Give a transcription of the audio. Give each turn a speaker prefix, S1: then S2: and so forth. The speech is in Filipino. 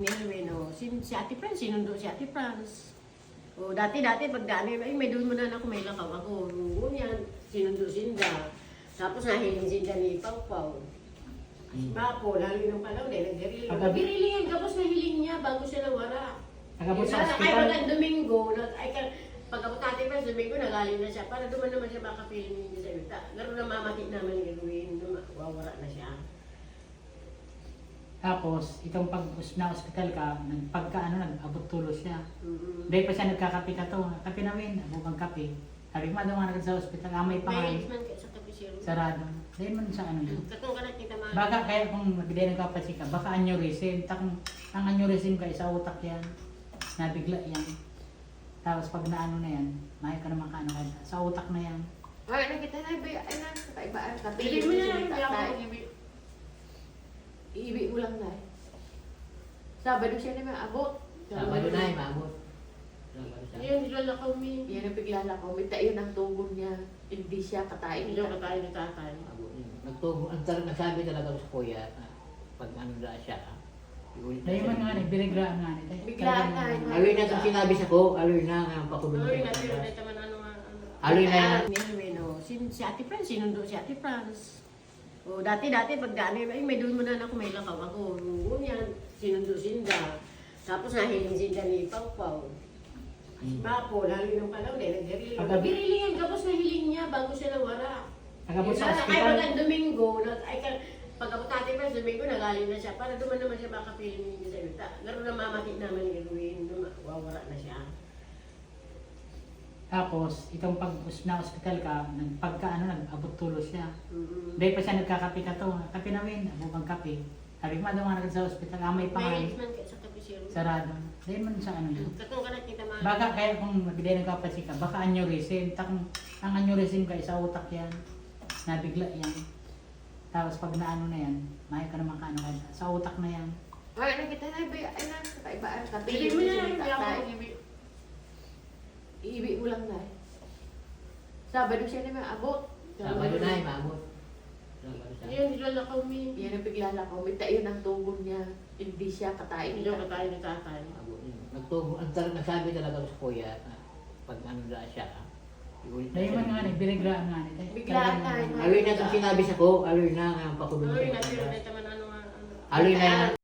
S1: Bueno, si Ate Franz, sinundo si Ate Franz. O, dati pag daan, ay may doon mo na ako, may lakaw ako. Ngunyan, sinundo sinda. Tapos nahiling sinda ni Pau Pau. Papo, lalo yung palaw, nag-giriling. Nag-giriling, tapos nahiling niya bago siya nawara.
S2: Nagabot sa
S1: Ay,
S2: hospital.
S1: pag Domingo, pagkabot Ate Franz, Domingo, nagaling na siya. Para duman naman siya makapiling niya sa yuta. Garo na mamati naman yung gagawin, wawara na siya.
S2: Tapos, itong pag na-hospital ka, nag-abot tulos siya.
S1: Mm-hmm.
S2: Dahil pa siya nagkakape ka to, kape na win, abukang kape. Sabi ko, madama na sa hospital, may
S1: May
S2: pangalan,
S1: man sa tapisero.
S2: sarado. Dahil man sa ano yun.
S1: Katong ka nakita man.
S2: Baka kaya kung magbigay ng kapatid ka, baka aneurysm. Ang aneurysm ka, sa utak yan. Nabigla yan. Tapos pag naano na yan, may ka naman kaano ka, sa utak na yan.
S3: Ay, nakita na, ay na, kakaibaan.
S1: Pili mo na lang, hindi ako
S3: Tatay.
S1: mag-ibig.
S3: Iibi mo lang na. Sabado siya naman abot.
S4: Sabado na ay maabot.
S1: Yun, nilalakaw mi.
S3: Yan ang bigla ko. May tayo ng tugon niya. Hindi siya katayin.
S1: Hindi ako katayin ni tatay.
S4: Nagtubo, nagsabi talaga ko sa kuya, pag ano na siya, iulit
S2: Dahil man nga, biniglaan nga.
S3: Biglaan nga,
S4: Aloy na itong sinabi sa ko, aloy na nga ang pakulong.
S1: Aloy na, pero dahil naman ano nga.
S4: Aloy na yan.
S1: Bueno, si Ate Franz, sinundo si Ate Franz. O, dati pag daan, ay may doon mo na ako, may lakaw ako. Ngunyan, sinundo sinda. Tapos nahiling sinda ni Pau Pau. Papo, lalo yung palaw, nag-giriling. Nag-giriling, tapos nahiling niya bago siya nawara.
S2: Nagabot sa
S1: Ay,
S2: hospital.
S1: pag Domingo, pagkabot Ate Franz, Domingo, nagaling na siya. Para duman naman siya makapiling niya sa yuta. Garo na mamati naman yung gagawin, wawara na siya.
S2: Tapos, itong pag na-hospital ka, nag-abot tulos siya.
S1: Mm-hmm.
S2: Dahil pa siya nagkakape ka to, kape na win, abukang kape. Sabi ko, madama na sa hospital, may
S1: May
S2: pangalan,
S1: man sa tapisero.
S2: sarado. Dahil man sa ano yun.
S1: Katong ka nakita man.
S2: Baka kaya kung magbigay ng kapatid ka, baka aneurysm. Ang aneurysm ka, sa utak yan. Nabigla yan. Tapos pag naano na yan, may ka naman kaano ka, sa utak na yan.
S3: Ay, nakita na, ay na, kakaibaan.
S1: Pili mo na lang, hindi ako
S3: Tatay.
S1: mag-ibig.
S3: Iibi mo lang na. Sabado siya naman abot.
S4: Sabado na ay maabot.
S1: Yun, nilalakaw mi.
S3: Yan ang bigla ko. May tayo ng tugon niya. Hindi siya katayin.
S1: Hindi ako katayin ni tatay.
S4: Nagtubo, nagsabi talaga ko sa kuya, pag ano na siya, iulit
S2: Dahil man nga, biniglaan nga.
S3: Biglaan nga.
S4: Aloy na itong sinabi sa ko, aloy na nga ang pakulong.
S1: Aloy na, pero dahil naman ano nga.
S4: Aloy na yan.